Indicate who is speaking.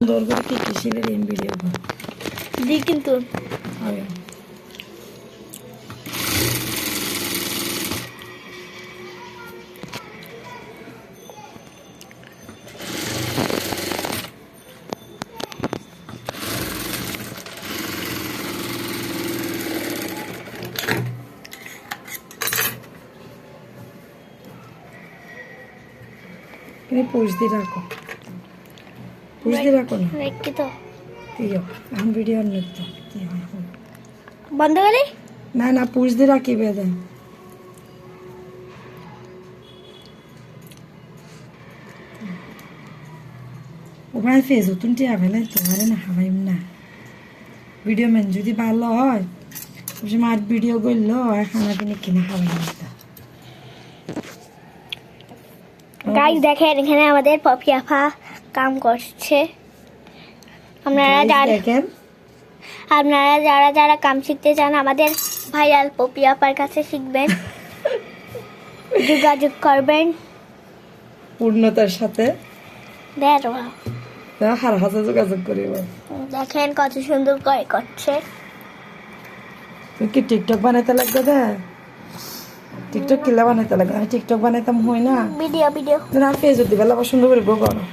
Speaker 1: সুন্দর করে কেটে শিলে দিন ভিডিও
Speaker 2: দি কিন্তু
Speaker 1: হবে ini push di রাখো না
Speaker 2: রেখে তো
Speaker 1: দিও আমি ভিডিও নিত
Speaker 2: বন্ধ করে
Speaker 1: না পুশ দি রাখি বেদে ওখানে ফেসবুক তুমি আবেলে তোমারে না হাবাইম না ভিডিও ম্যান যদি ভালো হয় ওই মার ভিডিও করলো খানা কিনে কিনে খাওয়াই না
Speaker 2: গাইস দেখেন এখানে আমাদের পপি আপা কাম করছে আপনারা যারা কাম শিখতে চান আমাদের ভাইরাল পপি আপার কাছে শিখবেন যোগাযোগ করবেন
Speaker 1: পূর্ণতার সাথে
Speaker 2: দেখো
Speaker 1: হার হাতে যোগাযোগ করিব
Speaker 2: দেখেন কত সুন্দর করে করছে
Speaker 1: তুই কি টিকটক বানাইতে লাগবে দে টিকটক কিলা বানাইতে লাগবে আমি টিকটক বানাইতাম হই না
Speaker 2: ভিডিও
Speaker 1: না ফেসবুক দিবে সুন্দর করে গো করো